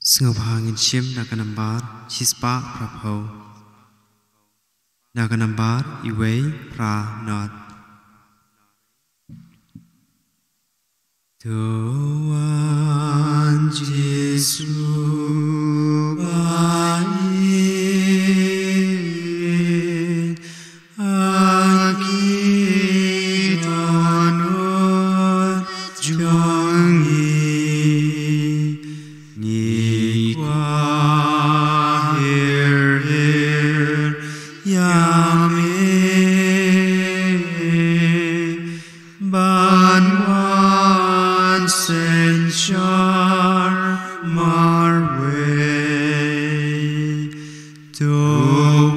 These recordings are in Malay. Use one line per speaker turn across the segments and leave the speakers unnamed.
Sengabhangin shim nakanambar chispa prapho nakanambar iway pra not Tuhan Yesus baik akitonot jongi ngikwa hir yame banwan senchar marway tuan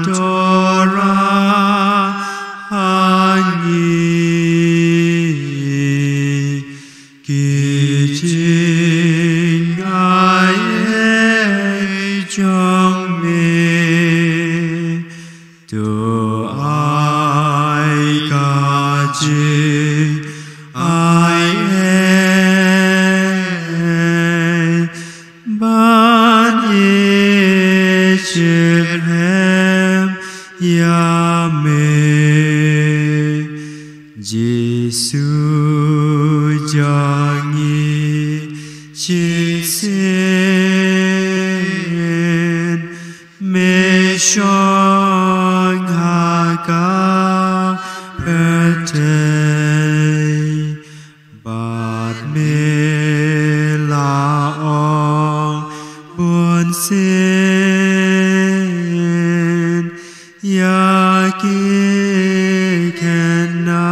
Torah hanyi kijing ai trong me tu ai ca ji ai ban ye chilhem yame Giêsu jangi chisen me shong haga pertei bad me laong buồn xin yaki kena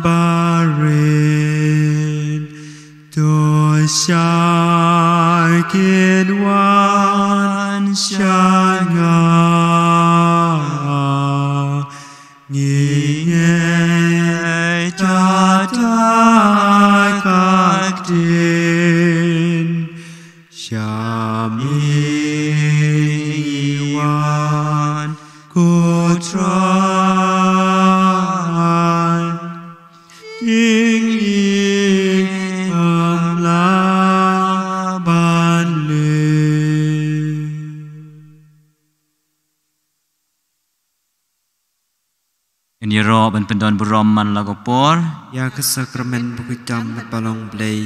barin to shakin wan shanga ngiye tata kaktin Shami wan kutran Ying amlaban le
In Europe and Pendon Buram man lagopor
Ya kesakramen bukitam at balong blay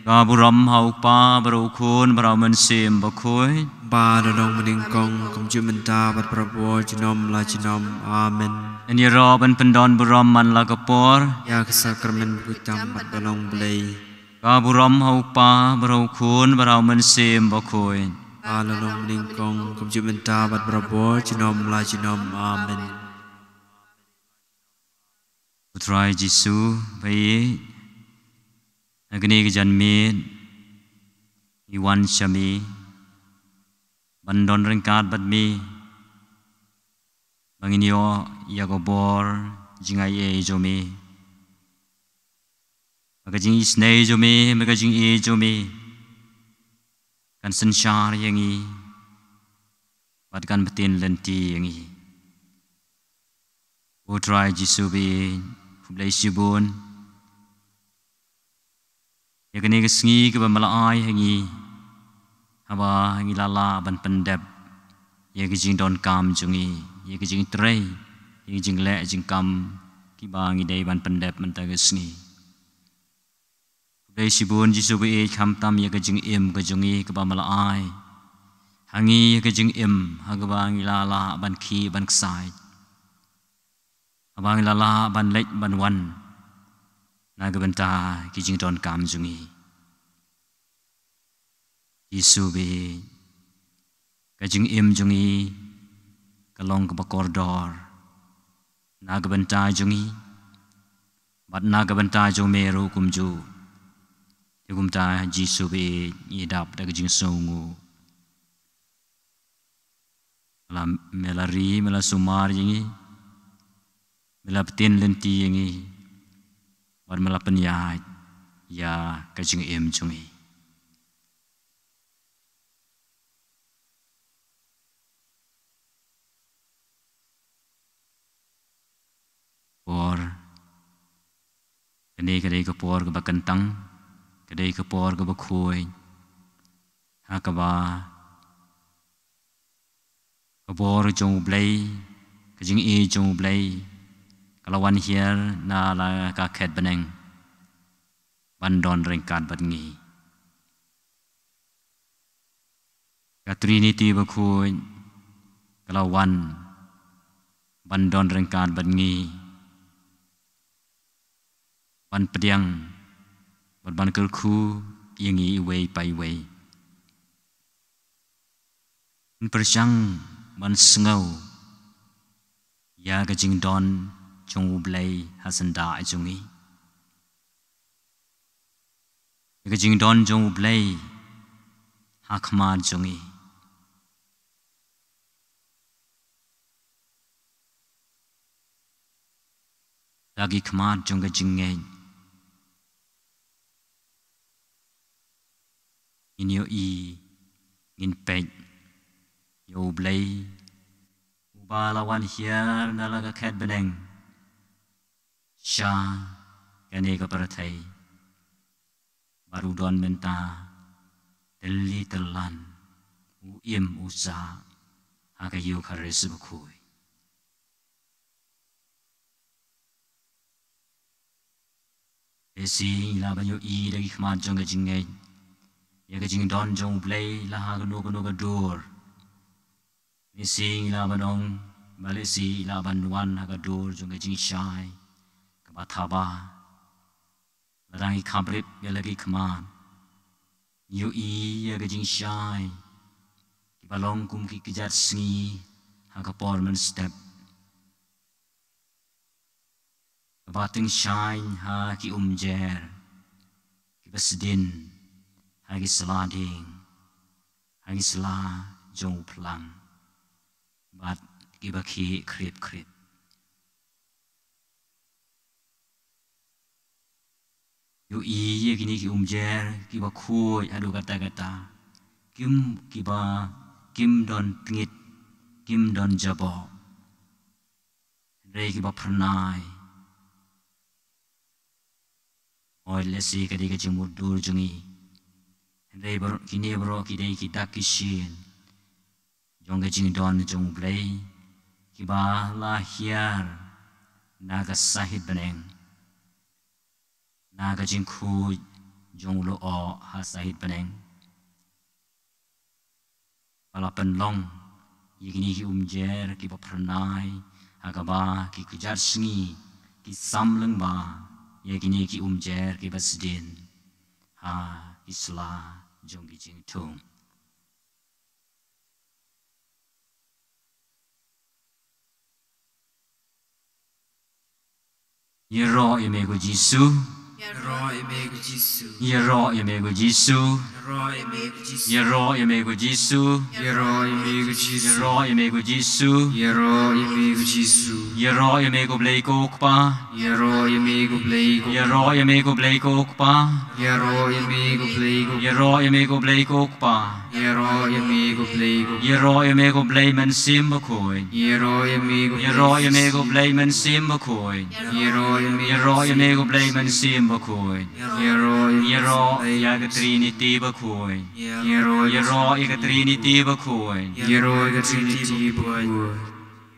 Ga Buram haupa barukun baraman sim Bakhuid
Ba dolong meningkong kumjumenta bat prabo jinom la jinom amen
In Europe and Pendon Buram man lagopor
Ya kesakramen bukitam at balong blay
Ga Buram haupa barukun baraman sim Bakhuid
Ba dolong meningkong kumjumenta bat prabo jinom la jinom amen
Putra Yesu bayi Agni kejanmit Iwan Syami Bandon rengkat badmi Banginyo Yagobor Jingai Jomi Magajing Isnei Jomi Magajing Jomi Kan sensyar yangi Badkan betin lenti yangi Putra Yesu bayi Kublai Sibun Ya kini kesengi ke bamalaai hangi Haba hangi lala ban pendep Ya kejing don kam jungi Ya kejing terai Ya kejing lek jing kam Kiba hangi day ban pendep mentah kesengi Kublai Sibun Jisu bi kam tam ya kejing im kejungi ke bamalaai Hangi ya kejing im Hagaba hangi lala ban ki ban kesai Abang lala ban lek ban wan Naga benta kijing don kam jungi Yesu bi Kajing im jungi Kalong ke bakordor Naga benta jungi Bat naga benta jung meru kumju Yugumta Yesu bi Yidap da kajing sungu Melari mela sumar jingi Mela petin lenti yangi Wan mela penyat Ya kajing im jungi Por Kini kadai kapor ke bakentang Kedai kepor ke Bakhuid hakaba kebor jong blai kejing jong blai kalau wan hier na la ka khet beneng bandon ringkat badngi ka Trinity Bakhuid kalau wan bandon ringkat badngi ban pediang ban Jingkyrkhu yangi wei pai wei persang ban sengau ya ka jing don jong blai hasanda jungi ka jing don jong blai hakma jungi lagi khma jong ka jingeng in yo in pek yo blai ubalawan hier nalaga khet beneng sha kane ka parathai baru don menta telli telan u im usa aga yo khares Bakhuid esi la ba yo dagi khma jong ka jingeng ya ka jing don jong blai la ha no ka dur ni sing la ba dong malesi la ban wan ha ka dur jong ka jing shai ka ba thaba la dang I khabrip ya lagi khman yu ya ka jing shai ki ba long kum ki kijat sngi ha ka por man step ka ba ting shai ha ki jer ki ba sedin hagi selading, hagi sela jong pelang, bat kibaki krip. Yo ye kini ki jer kiba Bakhuid adu kata, kim don tngit, kim don jabo, rei kiba pernai, oi lesi kadi kejimur dur jungi. Rei kini bro kidai kita kishin jong jing don jong blai kiba lahiar naga sahid beneng naga Jingkyrkhu jong lo o ha sahid beneng balapan long yigini ki jer kiba pernai agaba ki kujar sngi ki samleng ba yigini ki jer kiba sedin ha isla jong jing tung Yero imego Jisu Yero imego Jisu Yero imego Jisu Yero imego Jisu Yero imego Jisu Yero imego Jisu Yero imego Jisu Yero imego Bleiko kpa Yero imego Bleiko Yero imego Bleiko kpa Yero imego Bleiko Yero imego Bleiko kpa Yero imego Bleiko Yero imego Bleiman sim Bakhuid Yero imego Bleiman sim Bakhuid Yero imego Bleiman sim Bakhuid Yero ya Trinity Bakhuid Yero ya Trinity Bakhuid Yero ya Trinity Bakhuid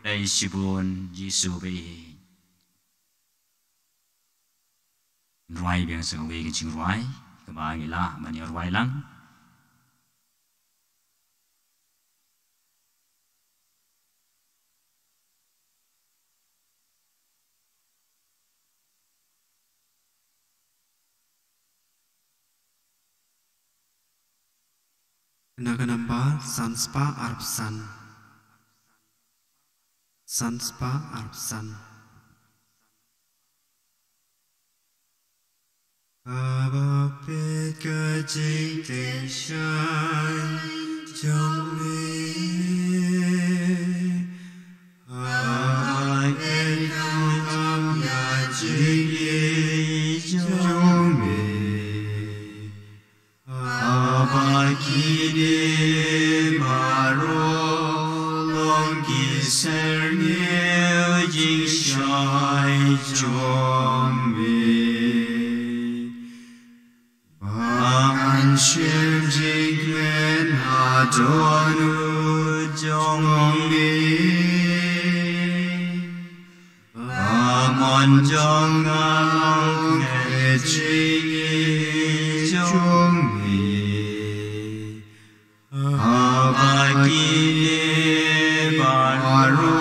Dai sibun Jisu be Ruai biang sa we jing ruai ka ba ngila man ya ruai lang
Naganamba Sanspa Arpsan Abapit kajing teshan jongme Abapit kam yajing jongme Abakide baro longki sernil jing shai jongme
đồn trong mi mòn trong ngang nghe chi trong mi ba ki ba ro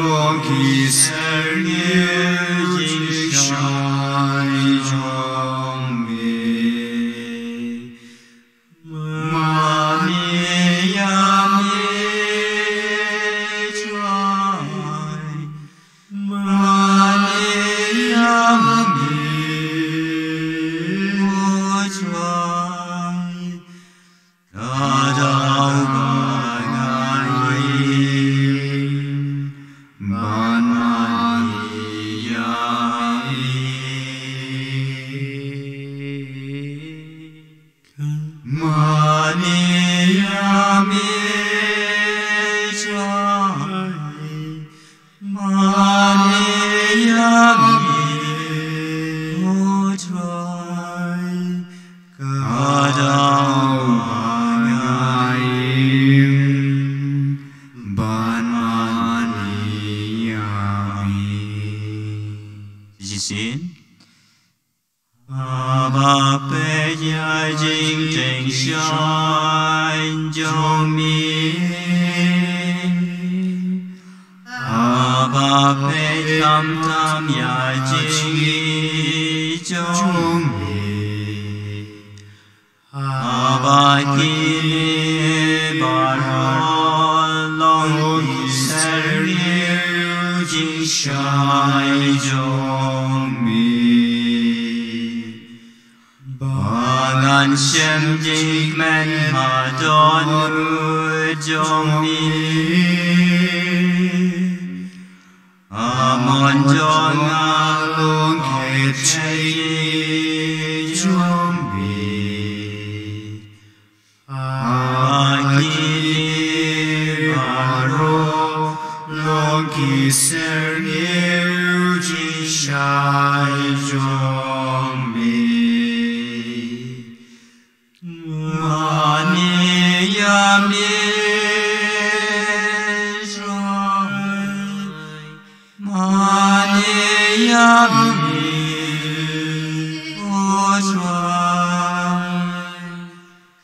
lo ki ser như chính sai trong mi ma ni ya mi trai ma ni ya mi trai ca đạo ba ngài ban ma ni ya ma ni ya mi trai ma ni ya mi trai ca đạo ba ngài ban ma ni ya mi xin ba pe gia jing trình sanh trong mi ba pe tham tham ya jing trong mi ba ki ba ro long ser liu jing shai trong mi ba ngàn xem jing men ma don mu trong mi mòn cho ngã luôn kẹt cháy trong mi ki ba ro lo ki ser liu ji shai trong mi ma ni ya mi ma ni ya mi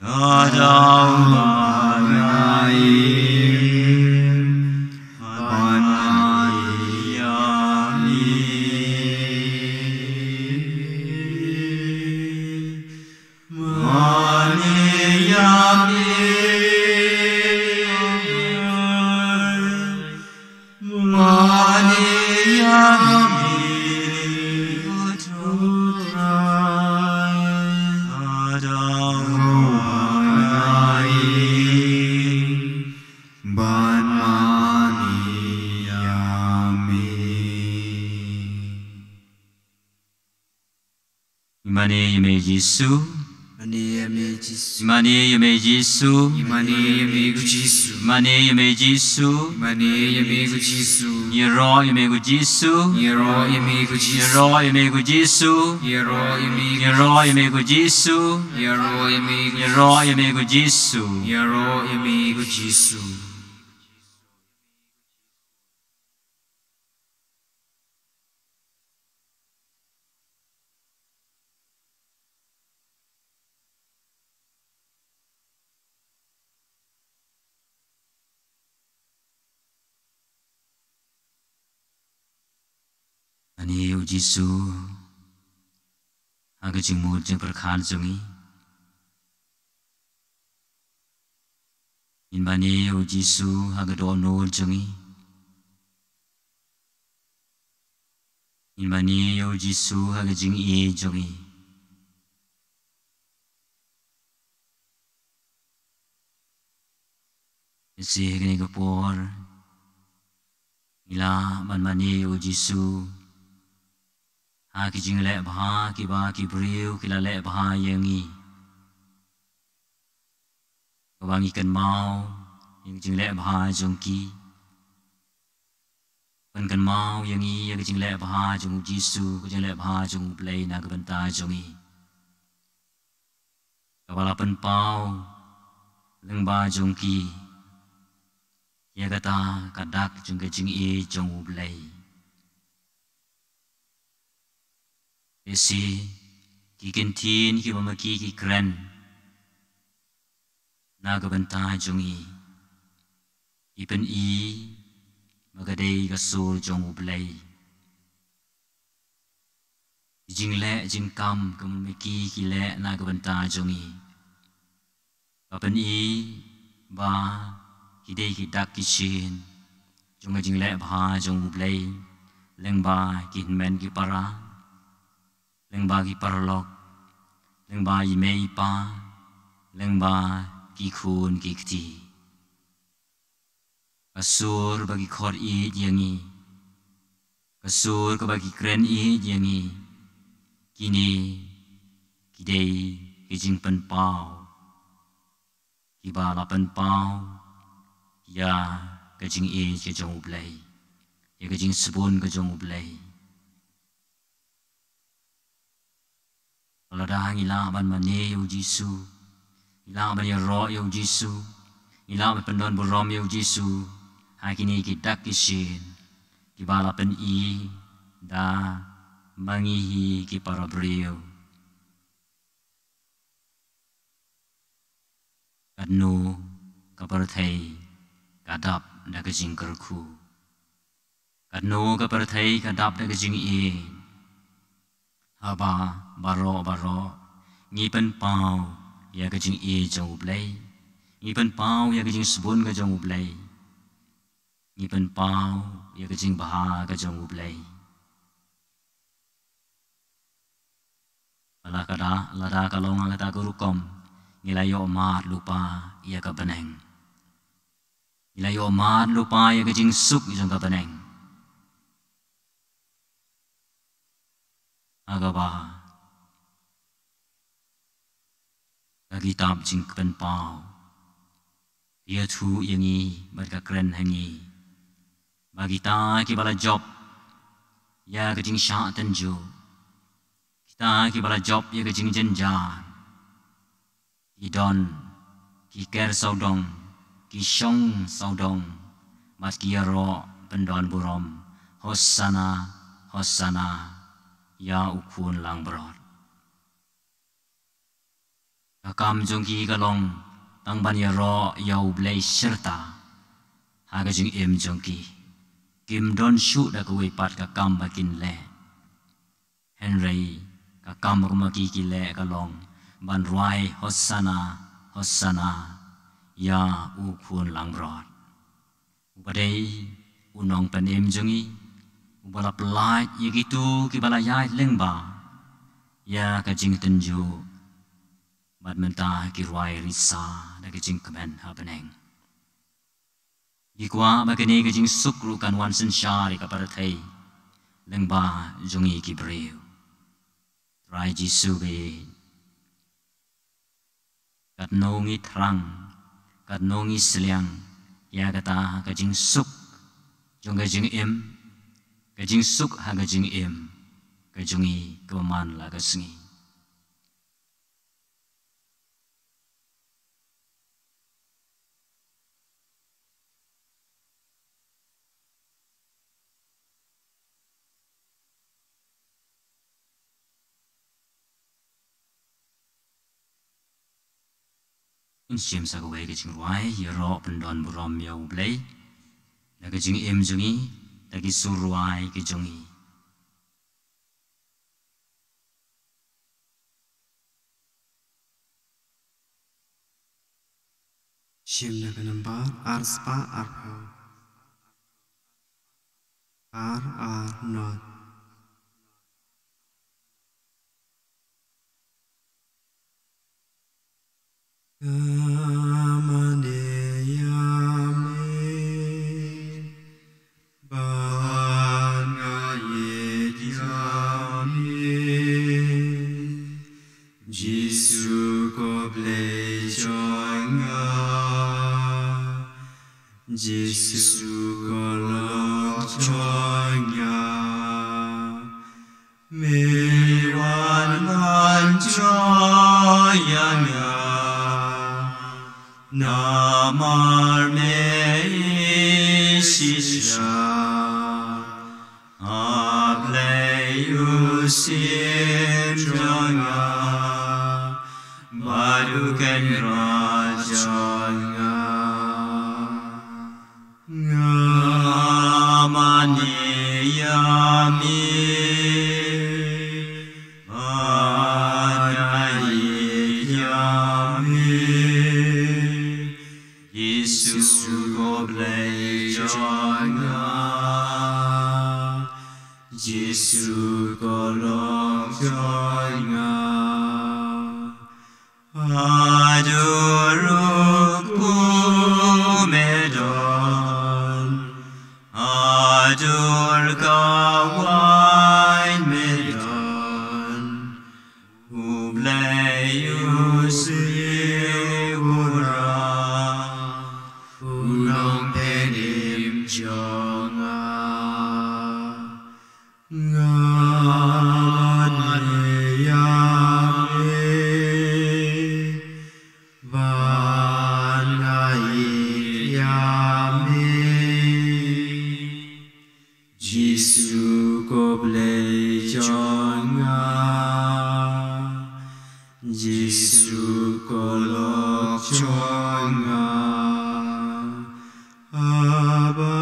ca đạo ba ngài ban ma ni ya mi ma ni ya mi ma ni ya mi ca đạo ba ngài ban ma ni ya mi Imani yame Giêsu
Imani yame Giêsu
Imani yame Giêsu
Imani yame Giêsu
Imani yame Giêsu
Imani yame Giêsu
Nhero yame Giêsu
Nhero yame Giêsu
Nhero yame Giêsu
Nhero yame
Nhero yame Giêsu
Nhero yame
Nhero yame Giêsu
Nhero yame Giêsu
Ani yêu Giêsu aga jing mu jing perkhan jungi in bani yêu Giêsu aga do no jungi in bani yêu Giêsu aga jing e jungi si hegni ko por ila ban bani yêu Giêsu ha ki jing le bha ki ba ki briu ki la le bha yengi ko bangi kan mau yang jing le bha jong ki kan mau yengi yang jing le bha jong Giêsu ko jing le bha jong play na ka ban ta jongi ka bala pan pau leng ba jong ki ya kata kadak jong ke jing e jong u blai esi ki kentin ki ba ki kren na ga banta jong i ipen i magadei ga sur jong u blai jing le jing kam ka ki le na ga banta jong i Apen i ba hidei hidak kishin jong jing le bha jong blai leng ba kin men ki para leng ba ki parlok leng ba i mei pa leng ba ki khun ki kti kasur bagi khor i yangi kasur ka bagi kren i yangi kini kidei ki jing pen pau Iba lapan pau ya kajing e ke jong blai ya kajing sebun ke jong blai kalau dah ngila ban mane yo Jisu ngila ban ya ro yo Jisu ngila ban pendon burom yo Jisu hakini kita kisin iba lapan i da mangihi ki para brio Kadno kaparthai kadap da ka Jingkyrkhu Kadno kaparthai kadap da ka jing e haba baro ngi pen pau ya ka jing e jong blai ngi pen pau ya ka jing sebun ka jong blai ngi pen pau ya ka jing baha ka jong blai lada kalong lada gurukom Ngilayo mat lupa ia ka beneng. Ngilayo mat lupa ia ka jing suk jong ka beneng. Agaba. Kagi tab jing pen pau. Ia thu yangi mat ka kren hangi. Bagi ta ki bala job. Ia ka jing sya tenju. Kita ki bala job ia ka jing jenjan. Idon ki ker saudong ki shong saudong mat ki ro pendon burom hossana hossana ya ukun lang brot kakam jong ki galong tang ban ya ro ya ublai serta ha ga jing em jong ki kim don shu da ko we pat kakam bakin le Henry kakam ko ma ki le galong ban ruai hossana hossana ya ukun lang brot ubadei unong panem jongi ubala pelai ye gitu ki bala yai lengba ya ka jing tenju bad menta ki ruai risa da ka jing kemen ha beneng Gikwa bagani ka jing sukru kan wan sen syari ka parathai lengba jongi ki breu Rai Jisu be Kat nongi terang, kat nongi seliang, ya kata kajing suk, jong kajing em, kajing suk ha kajing em, kajungi keman la kasengi. Sim sa kawai kajing ruai, ya ro pendon burom ya ublai, la kajing em jungi, lagi suruai kajungi.
Sim na kanambar arspa arpau ar not Jesus kolong chonya mewan ban choyanya
Namar me shisha Ableyusim janga Baruken rajanga Ngamani yami Banayi yami Jesus gobley janga Jesus golong janga Aduruk medon Adur kawain medon Ubleyusi ura Ulong penim jonga Ngane yame Vanai yame Jisu gobley jonga Jisu golok jonga Aba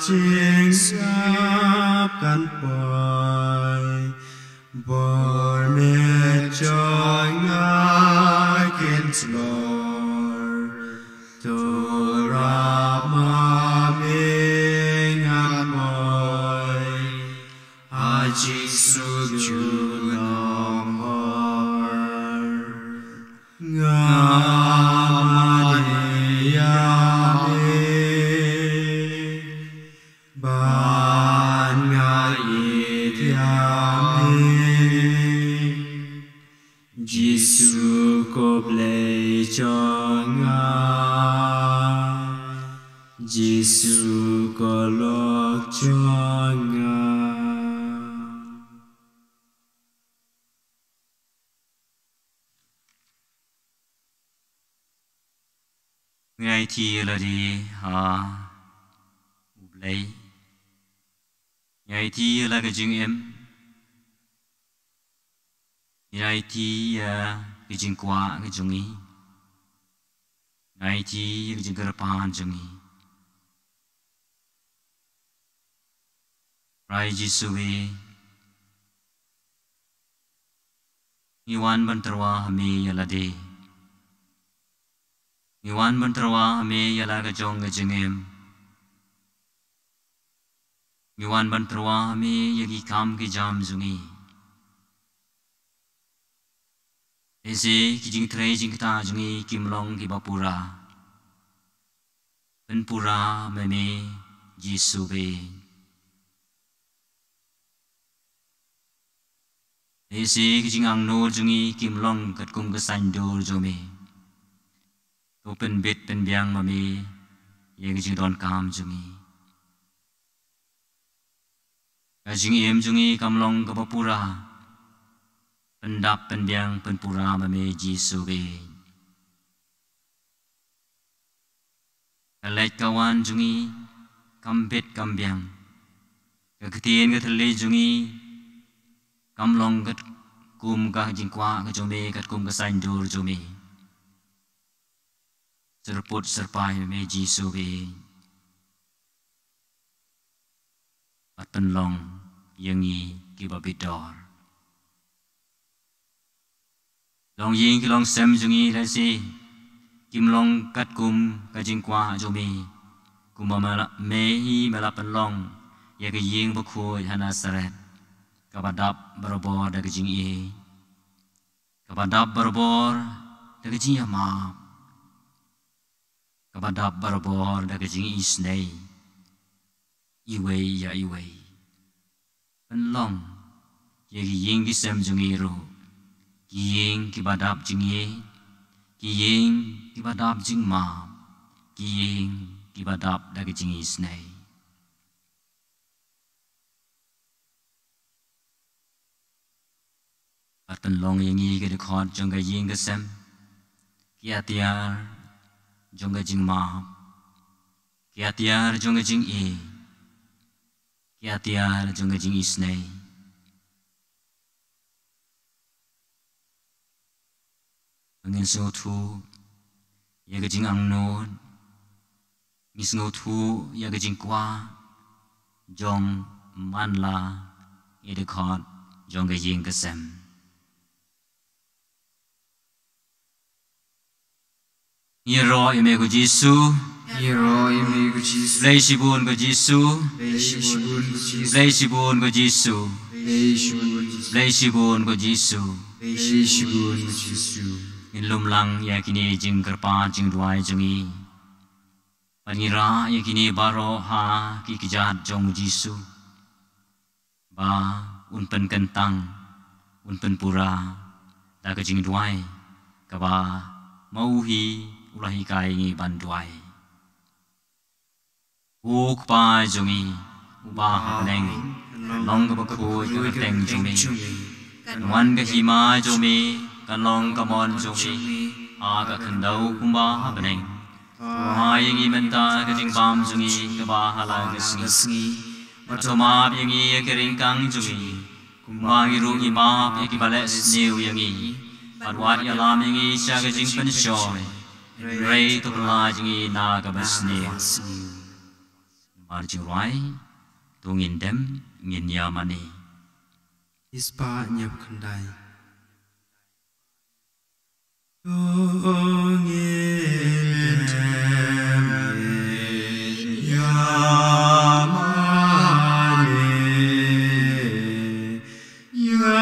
jing sap kan poi Borne jonga kinslor Torah maming amoy Haji sujulong hor Ngamane yame Ban ngayit yame Jisu gobley jonga Jisu golok jonga Ngày thì là đi lấy ngày thì là cái chuyện em ngày thì cái chuyện qua cái chuyện ý ngày thì cái chuyện cái pan chuyện ý Rai Jisu về Iwan banterwa hame yala de Iwan banterwa hame yala ka jong ka jengem Iwan banterwa hame yagi kam ki jam zungi Ese ki jing tre jing ta zungi kimlong ki bapura Penpura meme Jisu be Ese ki jing ang no zungi kimlong kat kum ka sandor zome To pen bit pen biang mame ye ki jing don kam zungi Ka jing em zungi kamlong ka bapura Pendap pen biang pen pura mame Jisu be Ka lek kawan zungi kambit kambiang Ka ketien ka thale zungi Kamlong kat kum ka jingkwa ka jome kat kum ka sanjur jome Serput serpai me Jisu be Pat penlong yengi ki babidor Long ying ki long sem jungi la si Kim long kat kum ka jingkwa jome Kumama mehi mela penlong ya ki ying bakhuid hana saret Kabadap barobor da kejing e Kabadap barobor da kejing yamap Kabadap barobor da kejing isnei Iwei ya iwei Penlong ya ki ying ki sem jung e ro Ki ying ki badap jing e Ki ying ki badap jing map Ki ying ki badap da kejing isnei Pat penlong yang i ke dekhot jong ka ying ke sem Kia tiar jong ga jing ma kia tiar jong ga jing e kia tiar jong ga jing isnei angin so thu ya ga jing ang non ngis ngau thu ya ga jing kwa jong man la e de khot jong ga jing ka sem Yero ime ko Jisu,
Yero ime ko Jisu,
Leishibun ko Jisu, Leishibun ko Jisu, Leishibun ko Jisu,
Leishibun ko Jisu.
In lumlang yakini Jingkyrkhu jingduai jungi, panira yakini baro ha kikijat jong Jisu, ba unpen kentang, unpen pura, da ke jingduai, kaba mauhi ulahi kai ngi banduai uk pa jungi uba haneng long ka bakhuid ka teng jungi wan ka hima jungi kan long ka mon jungi a ka khandau kumba haneng mai ngi menta ka jing bam jungi ka ba hala ka sngi matoma ngi ka ring kang jungi kumba ngi ru ngi ma ki bale sniu ngi Padwat ya lam ngi sya ka jing pen shoy Ray to la jingi na ka basni Marji rai tungin dem ngin ya mani
Ispa nyap khandai tungin dem ngin ya mani ya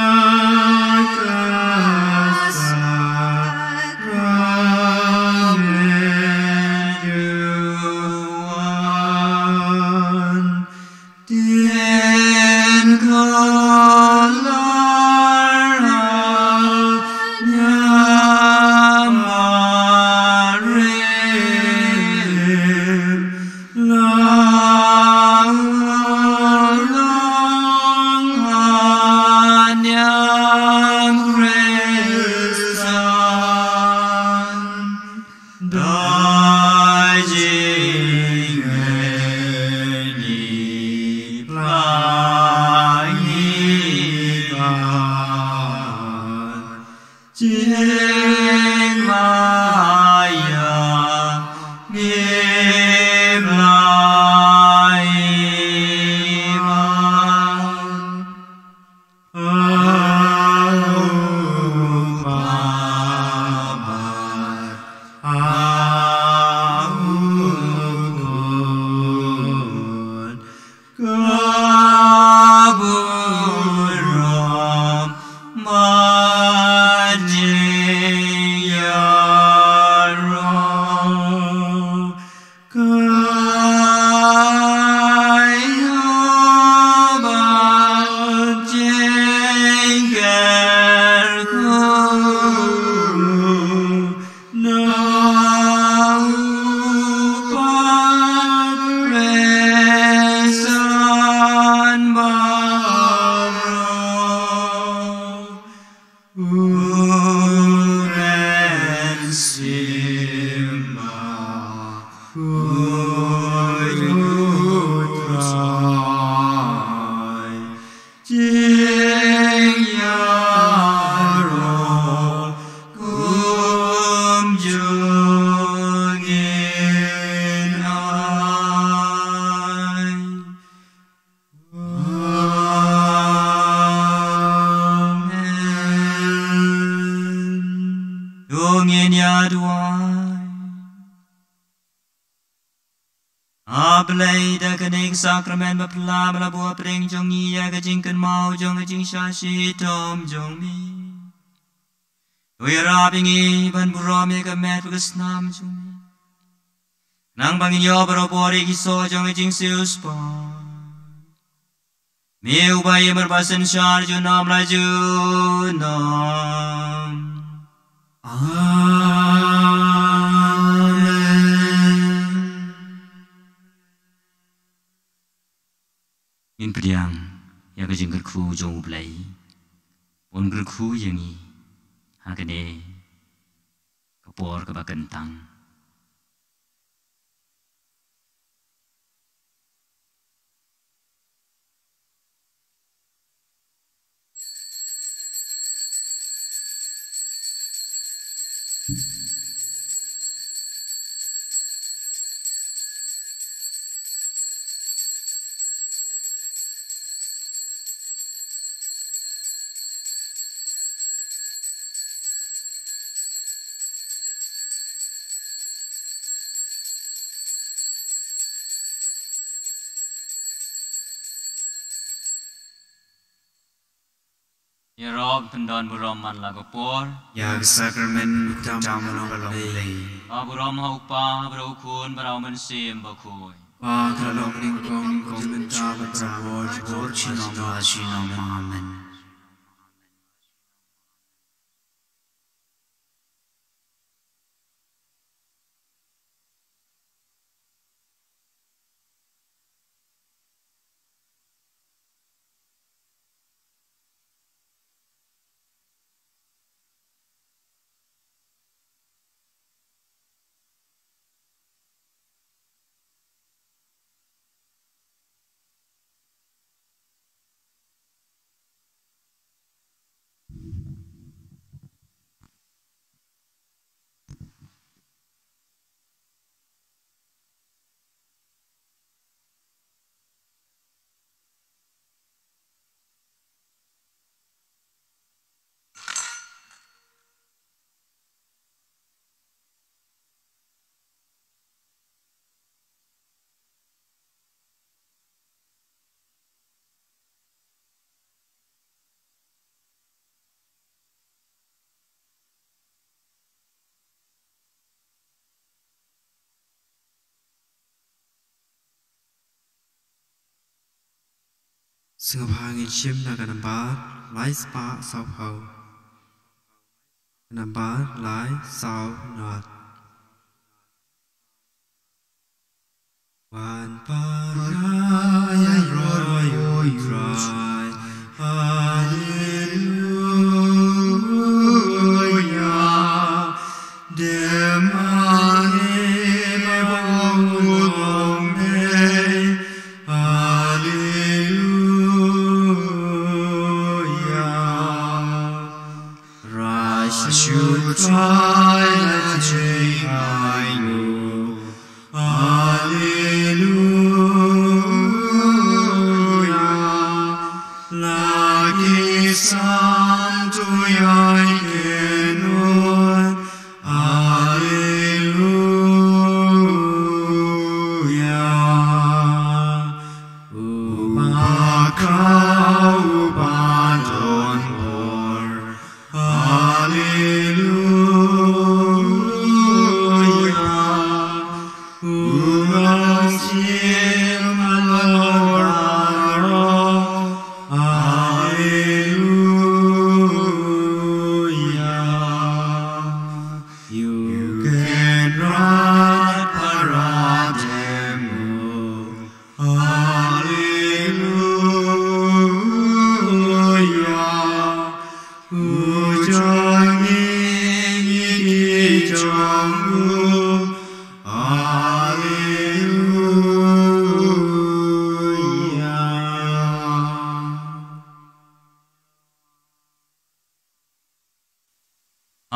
Sakramen bapla bala bua preng jong ya ga jing kan mau jong ga jing sha shi tom jong mi Oi ra bingi ban buro me ga met ga snam jong mi Nang bangin yo baro bori gi so jong ga jing sius pa Me u ba ye mar basen shar ju nam la ju nam In priang ya ka Jingkyrkhu jong blai pon Jingkyrkhu yangi ha ka ne ka por ka ba kentang Ya Rob pendon buroman lagu por.
Ya sakramen utam balong lei.
Burom haupa berukun berau mensim bakhuid.
Kalong lingkong kumenta berprabot jor chinom amen. Singapangin chim na kanambat lai spa sao hau. Kanambat lai sao not. One paraya roy dry. Hallelujah.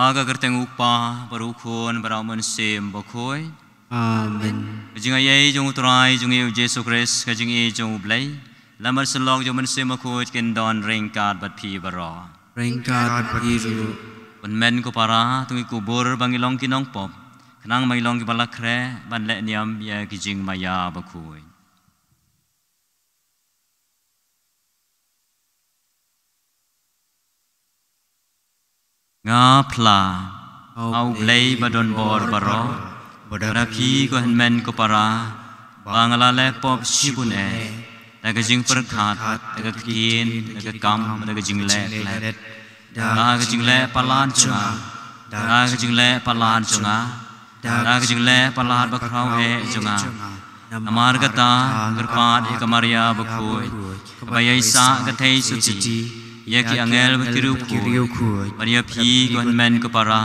Aga kerteng upa berukun berau mensim bakhuid.
Amen.
Kajing ayai jong utrai jong iu Yesus Kristus kajing i jong ublay. Lamar selong jong mensim bakhuid kendon ringkat bat pi baro.
Ringkat biru.
Pun men ko para tungi kubur bangilong kinong pop. Kenang mangilong kibalakre ban lek niam ya kajing maya bakhuid. Ngapla au blay badon bor baro beraki ko men ko para bangala le pop sibun daga jing perkhat daga kin daga kam daga jing le daga jing le palan chunga daga jing le palan chunga daga jing le palan bakrau chunga namar gata gerpat ikamaria bakhuid kabayai sa gathai suci Yaki angel berkiriuku, Maria pi kon men kepara,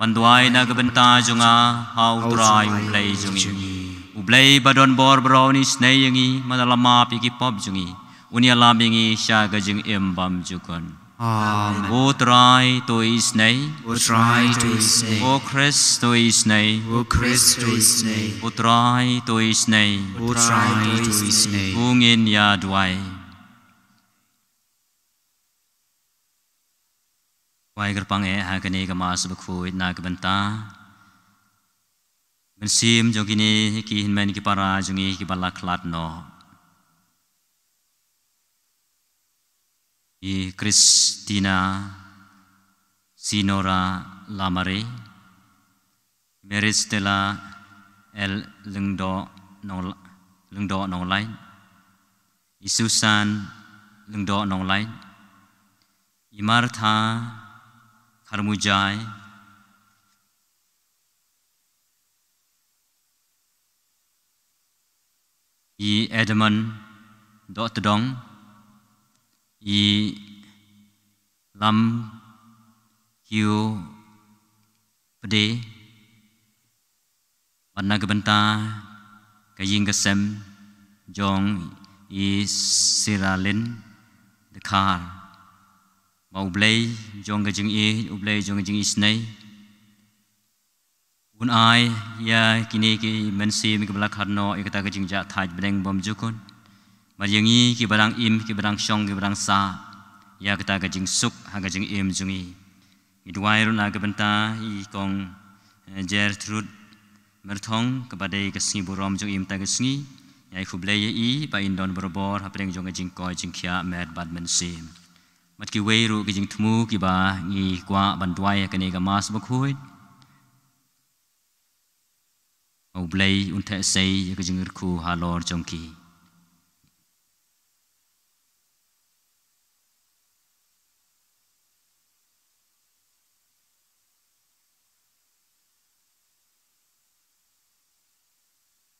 Wanduai na kebenta junga, hau trai ublay jungi. Ublay badon bor browni snay yangi, Madalama piki pop jungi, Unia lamingi syaga jung embam jukon.
Amen.
O trai tôi snei,
O try to say,
O Christ tôi snei,
O Christ to his name,
O trai tôi snei,
O try to his name.
O ngin ya duai. Wai gerpang hakane kamas Bakhuid na kebenta. Mensim jong kini ki hinmen ki para jongi ki balaklat no. I Christina Sinora Lamare Meristela El Lungdo Nong Lai I Susan Lungdo Nong Lai I Martha Karmujai I Edmund Dr. Dong I Lam Hiu Pede Warna kebenta Kaying kesem Jong I Siralin Dekar Mau blay Jong kajing I Ublay jong kajing isnay Un ai Ya kini ki mensi Mi kebelak harno I kata kajing jak Thaj bedeng bom jukun Mayangi ki barang im ki barang syong ki barang sa ya kita gajing suk ha gajing im jungi idwai runa ke benta I kong Gertrude merthong kepada kesni burom jung im ta kesni ya khublei I pa indon berbor ha preng jong gajing koi jingkhya med bad mensim mat ki weiru gajing thmu ki ba ngi kwa bandwai ka ne ka mas Bakhuid au blei unthe sei gajing Jingkyrkhu ha lor jongki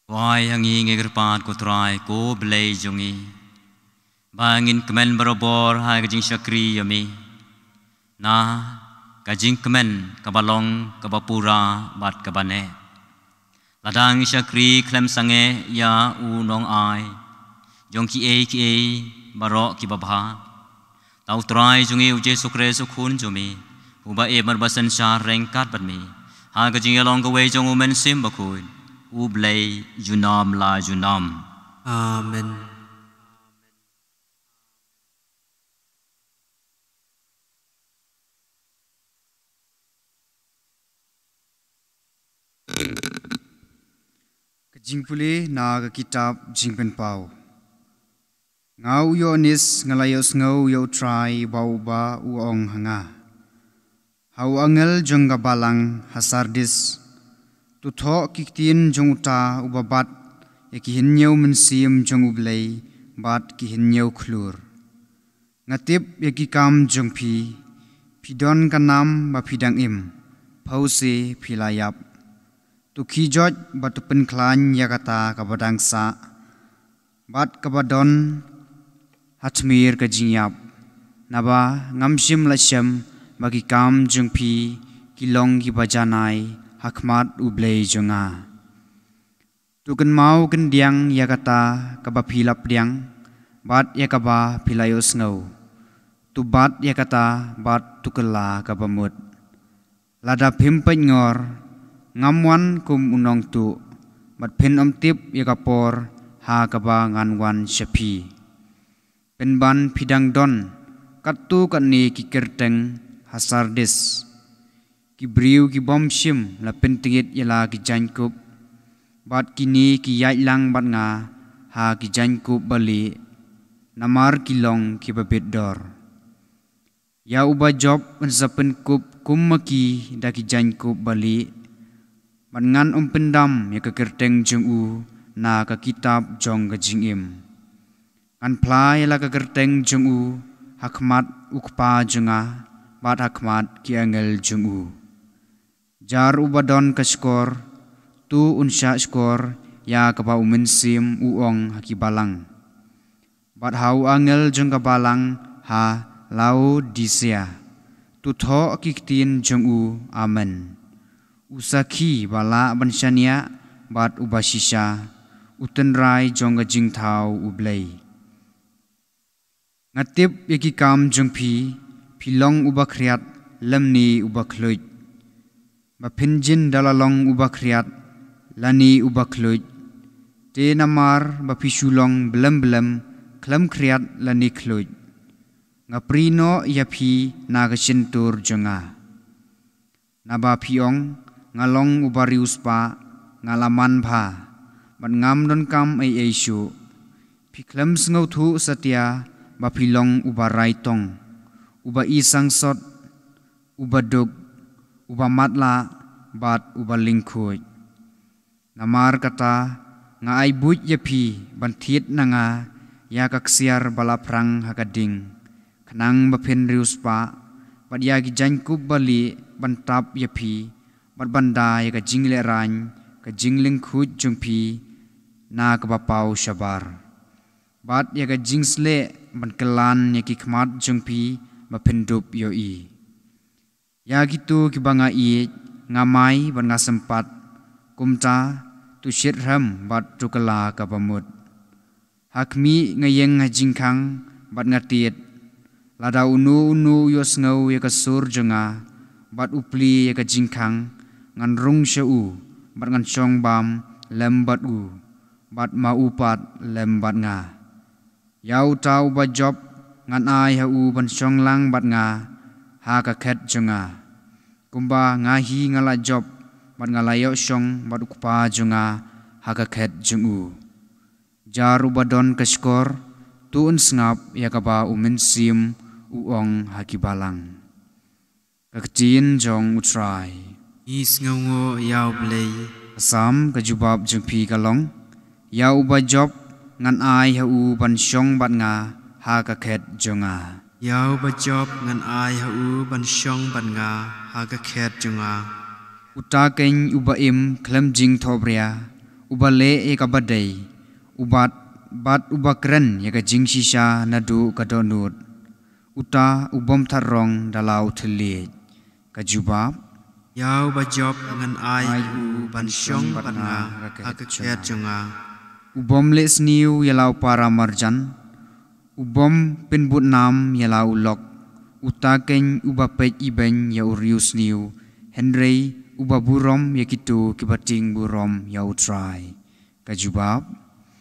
Wai hangi ngegerpat ko try ko blay jongi bangin kemen berobor hai kajing syakri yami na kajing kemen kabalong kabapura bat kabane ladang syakri klem sange ya unong ai jong ki barok ki babha tau try jongi uje sukre sukhun jomi uba e marbasan sha rengkat batmi ha kajing yalong ko wei jong umen sim Bakhuid Ublay junam la junam.
Amen.
Jingpuli na ka kitab jingpen pau. Ngau yo nis ngalayos ngau yo try bau ba uong hanga. Hau angel jongga balang hasardis. Tutho kiktin jong uta ubabat yakihinyau mensim jong ublay bat kihinyau klur. Ngatip yakikam jong pidon kanam ba pidang im, pause pilayap. Tukijot batu penklan yakata kabadangsa, bat kabadon hatmir kajinyap. Naba ngamsim lasyam bagi kam jong kilong kibajanai, Hakmat ublay jonga. Tukan mau kendiang yakata kaba pilap diang, bat yakaba pilayos ngau. Tu bat yakata bat tukala kaba mut. Lada pimpet ngor, ngamwan kum unong tu, bat pen tip yakapor ha kaba nganwan syapi. Penban pidang don, katu katni kikerteng hasardis. Kibriu ki bom shim la pentingit yala ki Jingkyrkhu bat kini ki yai lang bat nga ha ki Jingkyrkhu bali namar kilong ki babet dor ya uba job sapen kup kummaki da ki Jingkyrkhu bali bat ngan pendam ya kekerteng jeng u na ka kitab jong ka jingim ngan plai la ka kerteng jeng u hakmat ukpa jenga bat hakmat ki angel jeng u Jar ubadon ke skor, tu unsya skor, ya kapa umensim uong haki balang. Bat hau angel jeng balang ha lau disya. Tu tho kiktin jeng u amen. Usaki bala bansyania bat ubasisya, utenrai jong jing thau ublay. Ngatip yaki kam jeng pilong ubakriat lemni ubakluj bapinjin dalalong ubakriat lani ubakluj te namar bapisulong belem klem kriat lani kluj ngaprino yapi nagasintur jonga naba piong ngalong ubarius pa ngalaman pha bat ngam don kam ai aisu piklem sngau thu satya bapilong ubarai tong uba isang sot uba duk uba matla bat uba lingkhuj namar kata nga ai buj yapi banthit nanga ya kaksiar balaprang hakading kanang bapin rius pa bat ya gi jankub bali bantap yapi bat banda ya ka jingle ran ka jingling khuj jungpi na ka bapau shabar bat ya ka jingsle ban kelan ya ki khmat jungpi bapindup yoi ya gitu ki banga i ngamai ban nga sempat kumta tu shit ram bat tukala ka bamut hakmi ngayeng hajingkhang bat ngatiet lada unu yos ngau ya ka sur jonga bat upli ya ka jingkhang ngan rung shau bat ngan chong bam lem bat u bat ma upat lem bat nga yau tau ba job ngan ai ha u ban chong lang bat nga ha ka khet jonga kumba nga hi ngala job bat nga layo shong bat ukpa jonga ha ka khet jongu jaru badon keskor tuun sngap ya ka ba umin sim uong hakibalang kaktin jong utrai
is ngau yaw play
asam ka jubab jungpi kalong yau ba job ngan ai ha u ban shong bat nga ha ka khet jonga
yaw ba job ngan ai ha u ban shong ban nga ha ka khet jonga
uta keng uba im klem jing thobria uba le e ka badai ubat bat uba kren ya ka jing shisha nadu ka donut uta ubom tharong dalau thli ka jubab
yaw ba job ngan ai ha u ban shong ban nga ha ka khet jonga
ubom le sniu yalau para marjan ubom pinbut nam yalau lok uta keng uba pej iben ya urius niu henry uba burom yakitu kibating burom ya utrai kajubab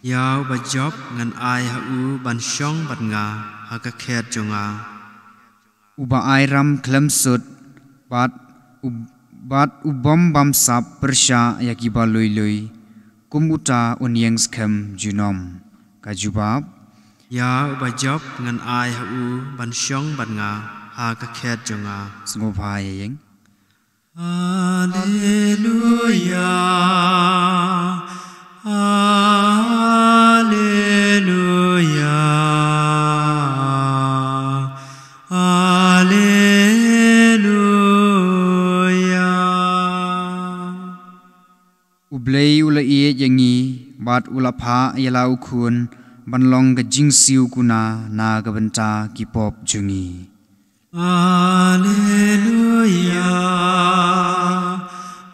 yaw ba job ngan ai ha u ban shong ban nga ha ka khet jonga
uba airam klem sut bat ubom bam sap persha yakiba lui kum uta unyeng skem junom kajubab
yaw ba job ngan ai ha u ban shong ban nga ha ka khet jonga
sngobhai yeng
Hallelujah, Hallelujah, Hallelujah.
Ublay ula iye yangi bat ula pha yalau khun banlong ga jingsiu kuna na ga banta ki pop jungi
Hallelujah,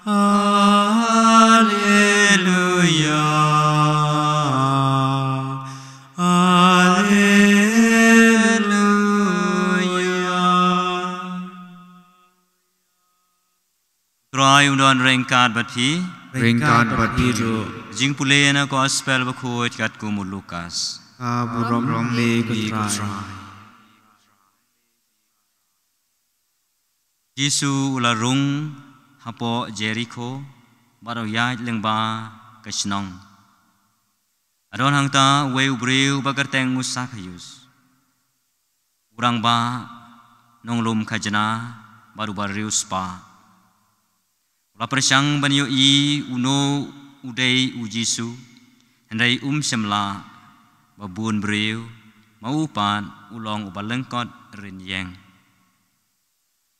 Hallelujah, Hallelujah.
Try undon rengkat bathi
Ringkat batiru
jingpule na gospel bakhuid kat kumu Lukas
aburom le kutrai
Jisu ularung hapo Jericho baro yai lengba kasnong adon hangta weu breu bagarteng usakayus urang ba nonglum khajana baru barius pa ula persang banyo i uno udai ujisu hendai semla babun breu maupan ulong ubalengkot rinyeng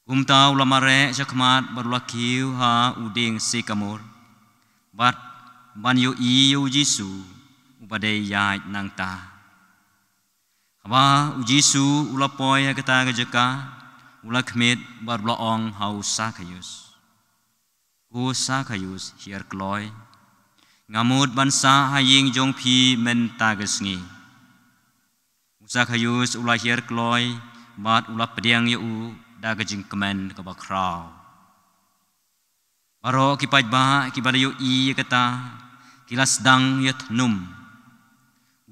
Umta ulamare jakmat barulakiu ha uding sikamur bat banyo iyo Jisu ubadai yai nangta Kaba ujisu ulapoy kata gajaka ulakmit barulaong hau sakayus Ku sakayus hiar kloy ngamut bansa haying jongpi mentagasngi Usakayus ulah hiar kloy bat ula pediang yu da ka jing kemen ka ba kraw baro ki paj ba ki bala yu I kata kilas dang yat num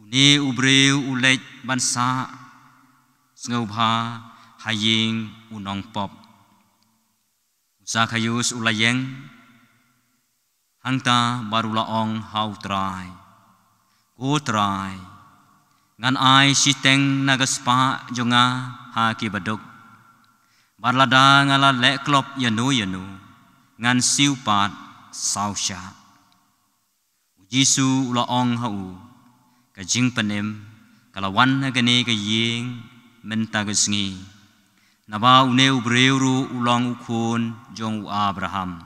uni ubreu ulej bansa ngau bha haying unong pop sa khayus ulayeng hangta barula ong hau trai ko trai ngan ai siteng nagaspa jonga ha ki baduk barlada ngala le klop yanu ngan siu pat sau sha Jisu ula ong hau ka jing panem kalawan agane ka ying mentagasngi naba uneu breuru ulang ukun jong Abraham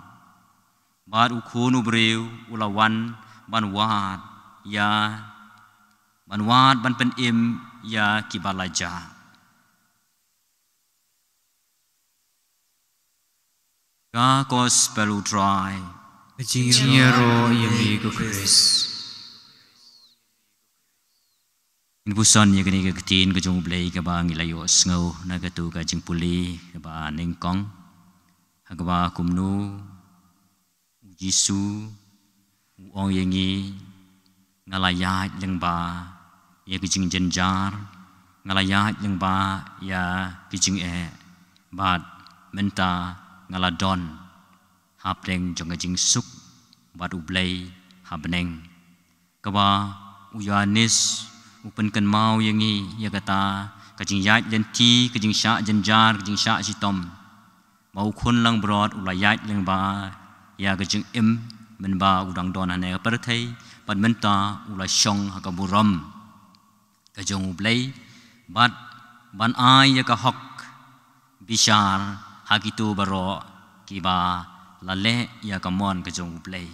bar ukun ubreu ulawan banwat ya banwat ban pen im ya kibalaja ga gospel try
Jingkyrkhu yami ko Chris
in busan ya kini ka tin ka jong blay ka ba ngilayo sngo na ka tu ka jing puli ka ba ningkong ha ka ba kumnu Jisu ong yengi ngalaya yang ba ya ka jing jenjar ngalaya yang ba ya ka jing bat menta ngaladon hapdeng jong ka jing suk bat ublay habneng ka ba uyanis upen kan mau yangi ya kata kajing yat lenti kajing sya jenjar kajing sya sitom mau khun lang brod ulayat lang ba ya kajing im men ba udang don ane perthai pan menta ulai shong ha ka buram kajong ublay bat ban ai ya ka hok bishar ha kitu baro ki ba lale ya ka mon kajong ublay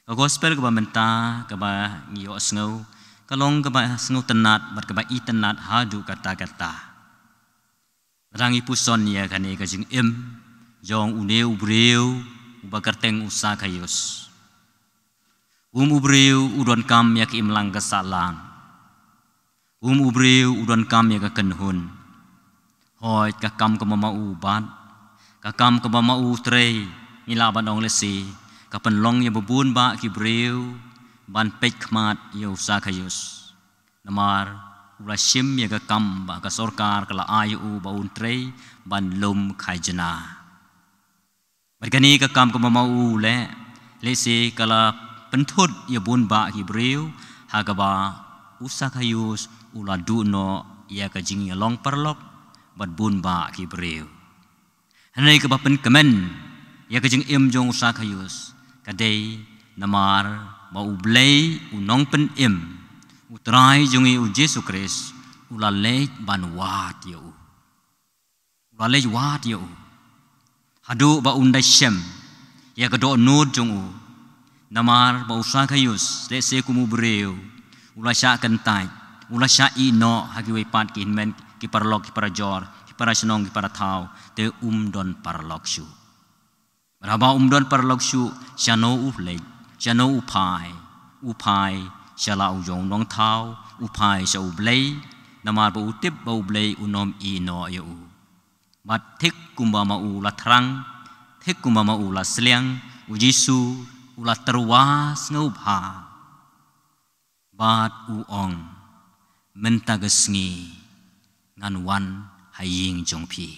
ka gospel ka ba menta ka ba ngiyo sngo kalong ka ba sngo tenat bat ka ba I tenat hadu kata-kata rangi puson ya kane ka jing im jong uneu breu ubakarteng usa kayus ubreu udon kam ya ki imlang ka salang ubreu udon kam ya ka kenhun hoy ka kam ka mamau bat ka kam ka mamau trei ngilaban ong lesi ka penlong ya bebun ba ki breu ban pek khmat ya usa kayus namar urashim ya ka kam ba ka sorkar kala ayu ba untrei ban lum khaijana bergani ka kam ka mamau le lesi kala penthut ya bun ba ki breu ha ka ba usa kayus ula duno ya ka jing ya long perlok bat bun ba ki breu hanai ka ba pen kemen ya ka jing im jong usa kayus kadai namar ba ublay unong pen im utrai jungi u Jesu Kris ulalej ban wat yo ulalej wat yo hadu ba undai shem ya ka do nud jong u namar ba usa kayus le se kumu breu ulasha kentai ulasha ino hagi we pat ki men ki parlok ki parajor ki parasnong ki parathau te don parlok shu Raba don parlok shu shano uplej shano upai shala ujong nong thau upai sha ublay namar ba utip ba ublay unom ino ya u mat thik kumba ma u la thrang thik kumba ma u la sliang u Jisu ula terwas ngau bha bat u ong mentagasngi ngan wan haying jongpi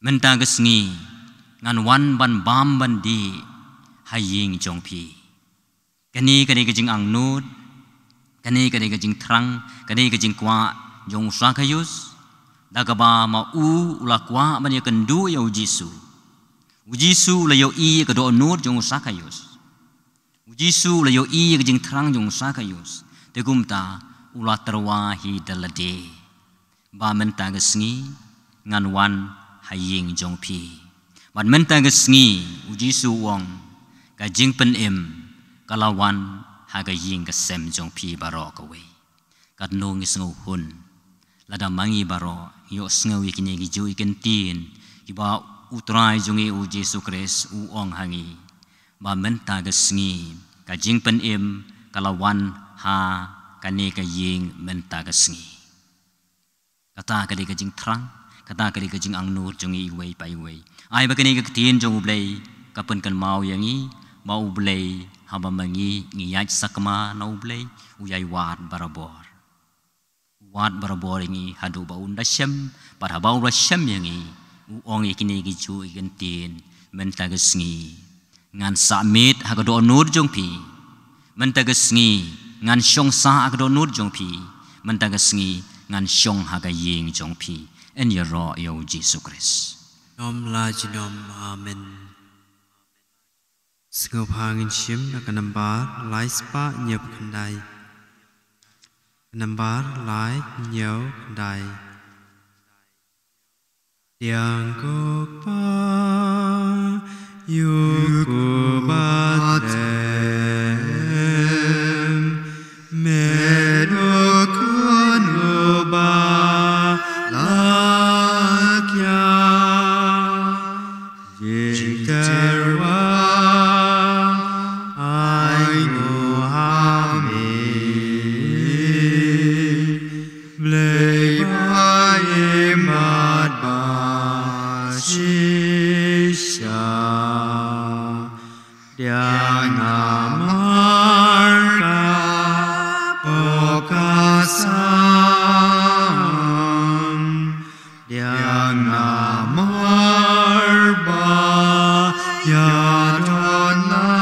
mentagasngi ngan wan ban bam ban di haying jongpi kani ka jing ang nud kani ka jing thrang kani ka jing kwa jong sa kayus dagaba ma u ula kwa ban ya kendu ya u Jisu la yo I ka do nud jong sa kayus u Jisu la yo I ka jing thrang jong sa kayus te gumta ula terwahi dalade ba mentagasngi ngan wan haying jongpi ban mentagasngi u Jisu wong ka jing pen im kalawan haga ying ka sem jong pi baro ka we kat no ngi sngo hun lada mangi baro yo sngo ikini gi ju iken tin ki ba utrai jongi u Jesu Kris u ong hangi ba menta ga sngi ka jing pen im kalawan ha kane ka ying menta ga sngi kata kali ke jing terang kata kali ke jing ang nur jong i wei pai wei ai ba kini ke tin jong ublei kapen kan mau yang i mau ublei haba mangi ngiyaj sakma na ublei uyai wat barabor ini hadu ba unda syam para ba ura syam yang i ong ikini gi chu ikan tin mentagesngi ngan samit hagado nur jong pi mentagesngi ngan syong sa hagado nur jong pi mentagesngi ngan syong haga ying jong pi en yero yo Jesus Christ
nom la jinom amen sengau hangin syim akan nambar lai spa nyep kendai nambar lai nyau kendai yang ko pa yu ko ba tem me do ko no ba la kya Jingkyrkhu ai no ha me blei ba ye mat ba shi sha Yang amarga pokasam Yang amarba yadonan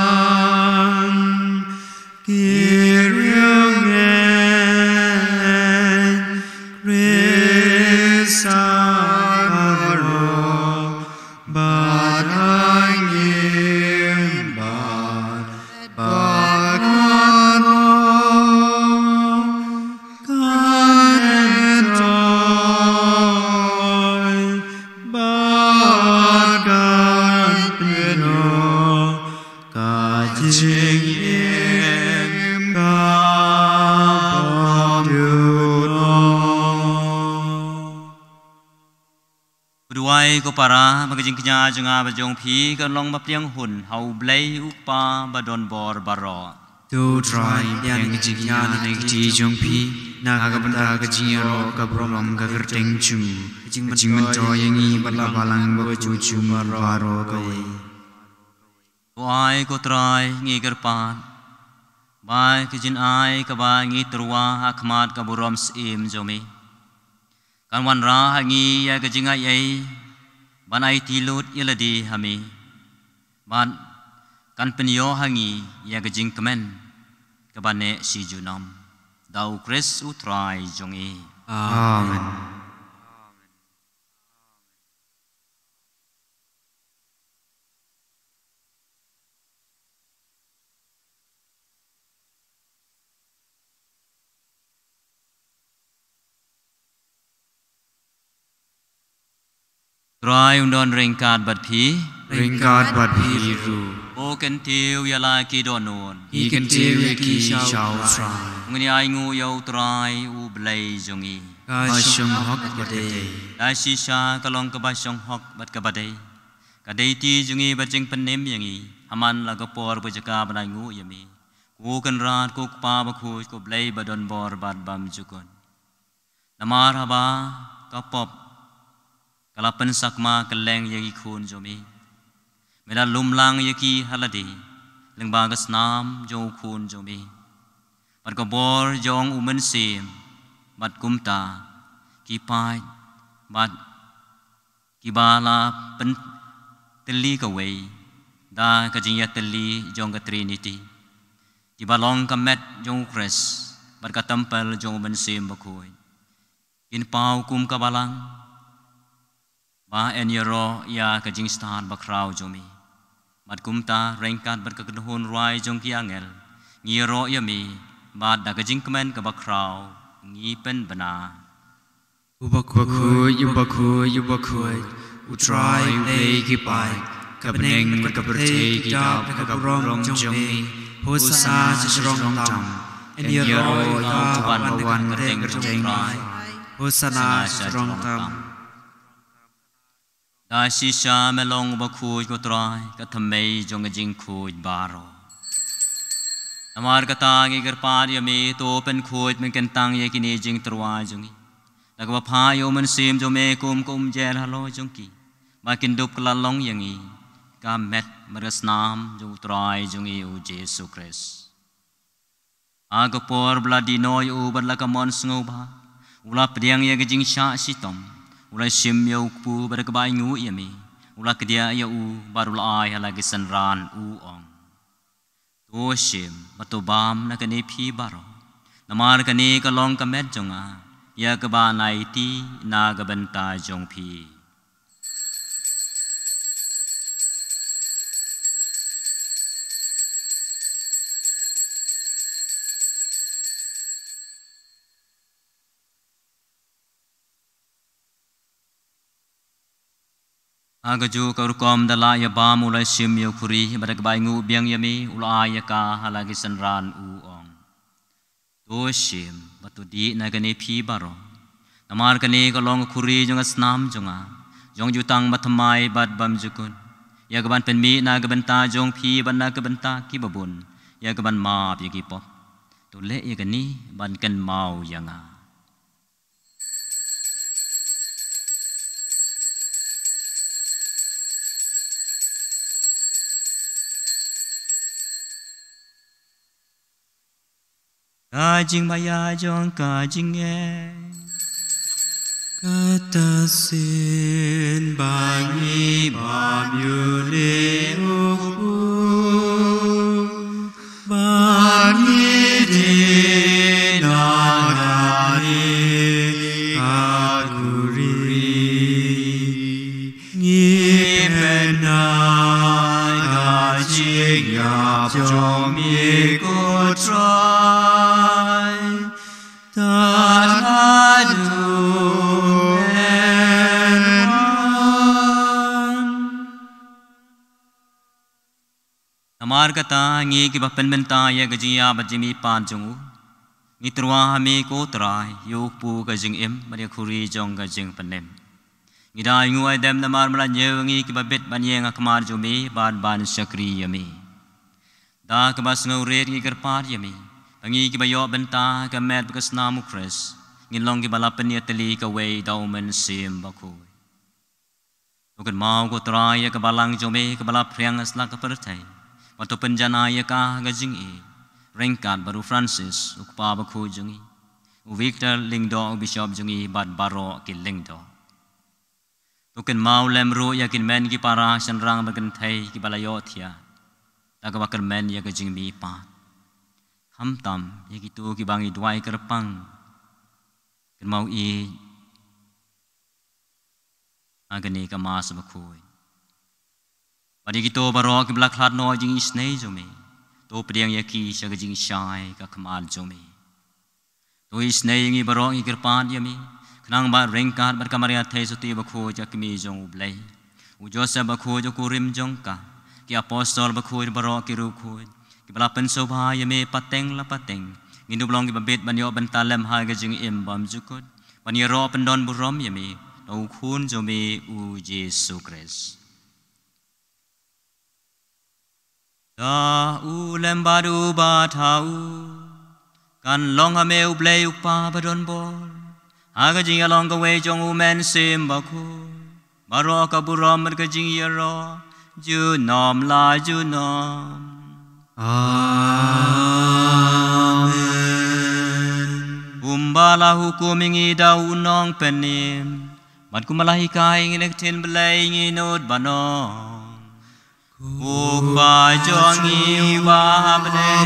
Kiriangen Krisagaro Badangin Bakaro Kanetoy Bagan Pino Kajingim Kapaduno
Berduai ko para magajing kenya junga bajong pi kan long mapriang hun hau blei upa badon bor baro
Tu trai yang jingnya negiti jong pi naga benda kejiro kabrom gagerteng chu jing menco yang i balabalang bocu chu baro koi
Tuai ko trai ngi gerpan bai kejin ai ka ba ngi terwa akmat kaburom sim jomi kan wan ra hangi ya kejinga yai ban ai tilut yeladi hami ban kan penyo hangi ya kejing kemen kabane si junam dau Chris utrai jongi
Amen
Trai undon ringkat bat pi
Ringkat bat biru
o kan tiu ya la ki donon
Ikan tiu ki shao trai
ngani ai ngu yau trai u blai jongi
Kasyong hok bade
dai si sha kalong ka ba syong hok bat ka badai ka dei ti jongi ba jing penem yangi haman la ka por ba jaka ba ngu yami ku kan rat ku pa ba khu ku blai ba don bor bat bam jukon namar haba ka pop kalapan sakma keleng yagi khun jomi mela lumlang yaki haladi lengba gasnam jo khun jomi pat ko bor jong umen sim bat kumta ki pai bat ki bala pen teli ka wei da ka jinya teli jong ka trinity ki balong ka met jong kres bat ka tempel jong umen sim bakhuid in pau kum ka balang ba en yero ya ka jing stan bakrau jomi mat kumta rengkat ber ka kedhun ruai jong ki angel ngiro yami ba da ka jing kemen ka bakrau ngi pen bana
Bakhuid utrai play ki pai Kabeneng ka berte ki dap ka kabrom jong Hosa jrong tam en yero ya ban teng rai Hosana jrong tam
Da shisha melong bakhuid ko trai ka thamei jong jing khuid baro Amar kata ngi gerpar yami to pen khuid men ken tang ye kini jing trwa jongi tak apa payah mensim jome kum jel halo jongki makin dup kelalong yang i kamet meresnam jong try jong i u Yesus Kristus aga por bladino u badla kamon sngoba ula priang ya gejing sya sitom ula sim ya pu berkebai ngu yami ula kedia ya u barul ai lagi senran u ong to sim matobam na kani phi baro namar kani kalong kamet jonga ya keba naiti na gabenta jong phi Agaju kaurukom dala ya bam ulai sim ya kuri berkebai ngu biang yami ulai ya ka halagi senran u ong to sim batu di nagani phi baro namar kani kalong kuri jonga snam jonga jong jutang mathamai bad bam jukun ya gaban penmi na gabenta jong phi ban na gabenta ki babun ya gaban ma pi ki pop to le ya gani ban kan mau yanga Kajing maya jong kajing e
Kata sin bangi bam yule uku Bangi di nagari kaduri Ngipenai kajing yap jom iku try
Namar kata ngi ki bapen benta ya gajia bajimi panjungu ngi truwa hami ko trai yuk pu gajing im maria khuri jong gajing panem ngi dai ngu ai dem namar mala nyew ngi ki babet banye nga kamar jumi ban sakri yami da ka bas ngau red ngi kerpar yami ngi ki bayo benta ka met bekas namu kres ngi long ki balapen ya teli ka wei daumen sim Bakhuid ukan mau ko trai ya ka balang jome ka balap priang asla ka pertai Waktu penjana ya kah gajing i, Rengkat baru Francis, ukpa Bakhuid jungi, Victor lingdo bishop jungi bad baro ki lingdo. Tuken mau lemru ya kin men ki para senrang bergentai ki balayot ya, tak bakar men ya gajing mi pa. Hamtam ya gitu ki bangi duai kerpang, kin mau i, agani kamas Bakhuid. Pada kita baru ke belakang no jing isnei jome, to priang yaki syaga jing syai ka kemal jome. To isnei ngi baru ngi kerpan yami, kenang ba rengkat berkamaria thai suti Bakhuid jak mi jong ublai. Ujosa Bakhuid kurim jong ka, ki apostol Bakhuid baru ki rukhuid, ki belapen sobha yami pateng la pateng, ngi dublong ki babet banyo bentalem ha ga jing im bam jukut, banyo ro pendon burom yami, to khun jome u Yesus Kristus. Da ulem badu batau kan long hame ublei ukpa badon bol aga jing along ka wei jong umen sim Bakhuid baro ka buram ka jing yaro ju nom la ju nom amen umbala hukum ingi daunong penim mat kumalahi kai ngi lektin belai ngi nod banong Upa jongi wabne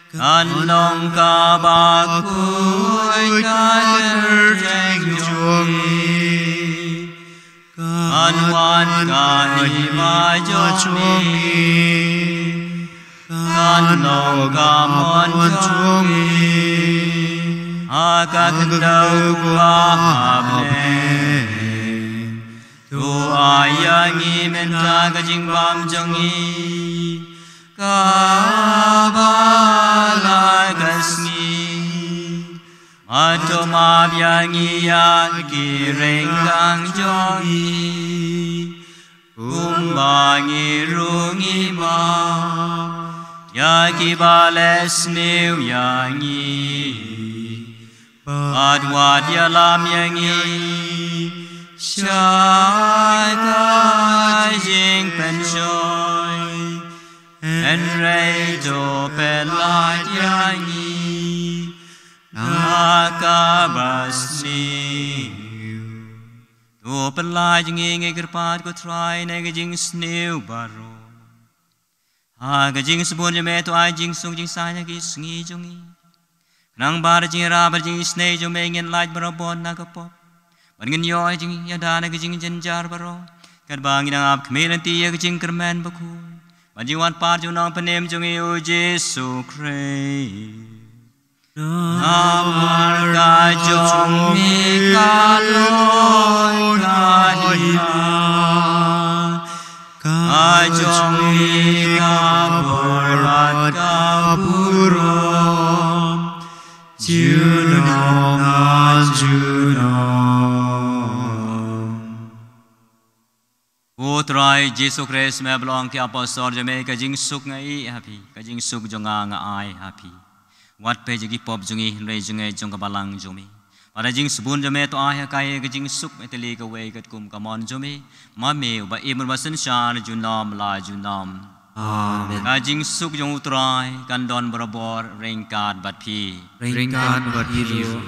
Kanong ka Bakhuid kaderjeng jongi Kanwan ka hiwa jongi Kanong ka mon jongi Aka kendau wabne Tu ayangi menta gajing bam jongi kabala gasngi mato mabyangi yaki renggang jongi kumbangi rungi ma yaki bales new yangi bát hoạt ya lam yang yi shai ta jing pen joy en rei do pen la yang yi nakabasni do pen la jing nge kerpat ko try ne jing snew baro ha jing sebun je me to ai jing sung jing sa nya ki sngi jungi nang bar jing ra bar jing snei jo me ngin laj baro bon na ko pop ban ngin yo jing ya da na jing jen jar baro kad bang nang ap khmel ti ya jing kermen baku ban jing wan par jo nang panem jungi o jesu christ Amar ka jong mi ka loi ka hiya ka jong mi ka borat ka burom junong na junong Putrai Jesu Christ me belong ki apostol jame ka jing suk ngai happy ka jing suk jonga nga ai happy Wat pe jagi pop jungi rei jungai jong ka balang jumi pada jing sebun jame to ah kai ka jing suk eteli ka wei kat kum ka mon jumi ma me ba imur basen shan junam la junam amen ka jing suk jong utrai kan don barabor ringkat bat phi
ringkat bat phi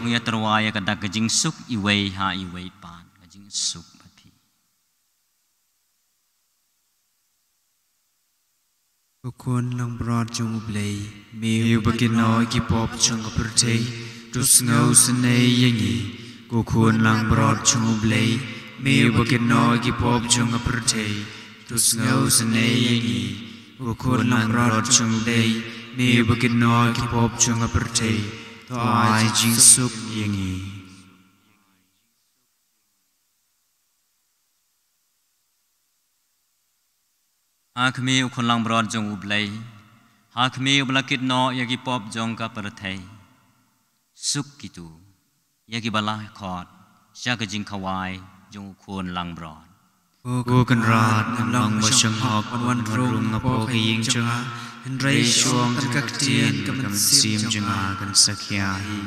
ngia terwaya ka dak ka jing suk i wei ha i wei pan ka jing suk bat phi
Kun lang broad jong blay me bakin no ki pop jong ka pertei tu sngau snei yangi ko kun lang broad jong blay me bakin no ki pop jong ka pertei tu sngau snei yangi ko kun lang broad jong blay me bakin no ki pop jong ka pertei to ai jing suk yangi
Akmi ukon lang broad jong ublay Akmi ublakit no yagi pop jong ka pertei Suk kitu yagi bala khot sya ka jing khawai jong ukon lang broad
Cô cần rạt nằm lòng vào sông họp Văn rung ngọc bó khi yên chân á Hình rây xuông tất các tiên cầm xiêm chân á cần sắc khía hi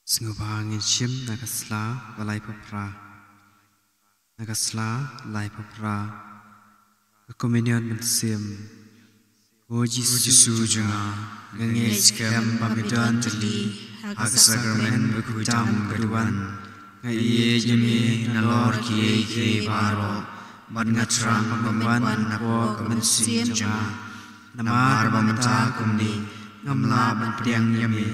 Sngubangin shim nagasla walai papra nagasla lai papra communion mensim O Jesu junga ngange skam pamidan tali hak sakramen bekutam keduan ngai jemi nalor ki baro ban ngatrang pamban napo mensim junga namar bamta kumni ngamla ban priang yami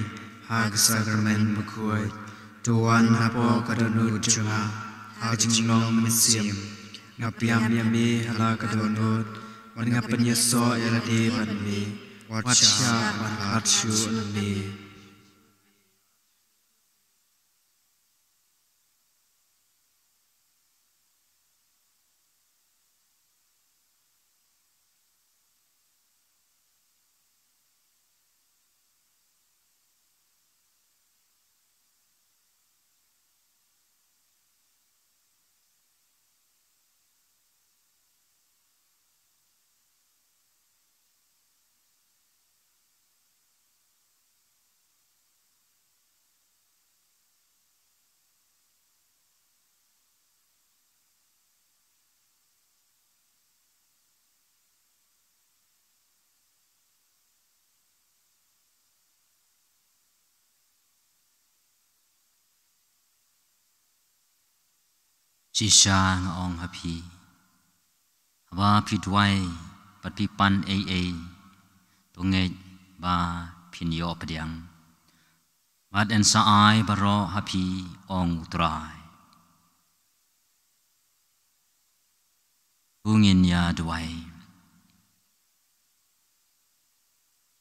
hak sakramen Bakhuid tuan napo kadonut junga hak jinglong mensim ngapiam yami hala kadonut wan ngapenya so elade ban mi watsya ban hatshu nami
ชีชางองฮะพีว่าพี่ด้วยปัดพี่ปันเอตัวเงยบาพินโยปเดียงมาดเอ็นสายบารอฮะพีองอุตรายผู้เงินยาด้วย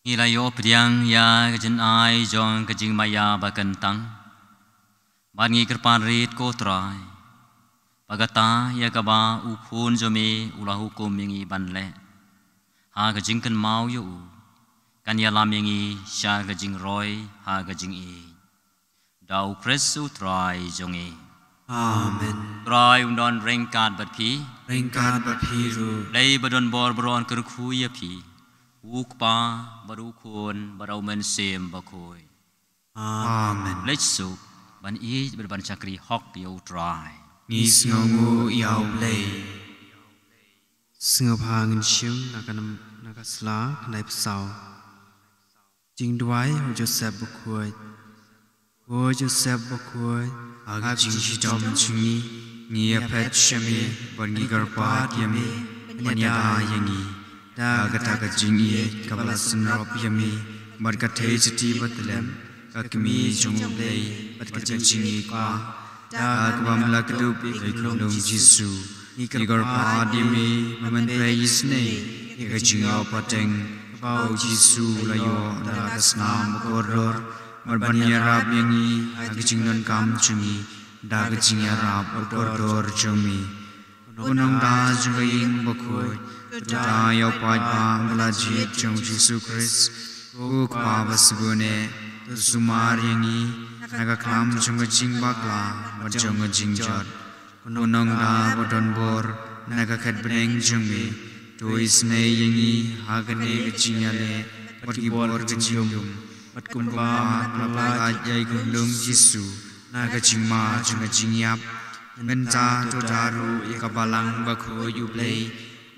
งีลายโยปเดียงยากจันไอจงกจิงมายาบากันตังบานงีกระปานรีดโกตรายPagata ya kaba upun jome ulah hukum yangi banle ha gajing kan mau yu kan ya lam yangi sha gajing roy ha gajing e dau kresu try jonge
Amen
try undon rengkat bat phi
ru
lei badon bor bron kerkhu ya phi ukpa baru khon barau men sem bakhoi
Amen
lechu ban e ban chakri hok yo try
Nis ngongu yau play Singapang shim nakasla kanai psau Jing duai ho Joseph Bakhuid Ag jing shitom chungi Ngia pet shami Bon ngi garpat yami Banyada yangi Da gata jing ye Kabalasan rop yami Bad katay chati batlem Kakmi jungu play Bad kata jingi kwa Dakwam lakdup ikulung Jisu Igor padimi Maman praise ne Igajingo pateng Bau Jisu layo Dagasnam koror Marbanya rab yangi Agajingon kam chungi Dagajingya rab koror chungi Unong da jungaying Bakhuid Da yaw pajpa Malajit chung Jisu Christ Ukpa basbune Sumar yangi Nagaklam junga jing bakla Bajunga jing jod Unong da bodon bor Nagakat beneng jungmi Tuis ne yangi Hagane gajingale Bagi bor gajingum Bat kumpa Lapa ajay gundum Jisu Nagajing ma junga jing yap Benta todaru Ikabalang bakho yublay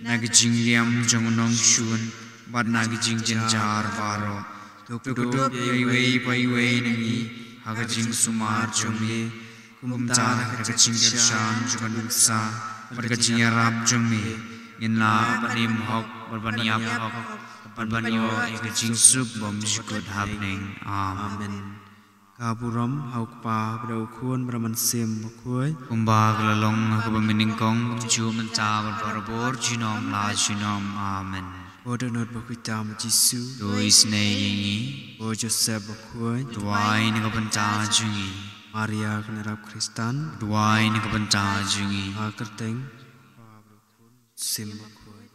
Nagajing liam jungunong shun Bat nagajing jenjar baro Tuk-tuk yaiwei nangi Hagajing sumar jungmi Kumta hagajing gershan jungan uksa Hagajing yarab jungmi Nginla panim hok Barbaniap hok Barbanyo hagajing sub bom jikut hapning Amen Kaburam haukpa Bidau kun beraman sim Bakhuid Kumba gelalong Hagabaminingkong Kumju menta Barbarabor jinom la jinom Amen Bodonot Bakhuidam Jisu Dois ne yangi O Joseph Bakhuid Duai ni kabanta jungi Maria kanarap Kristan Duai ni kabanta jungi Akerteng Sim Bakhuid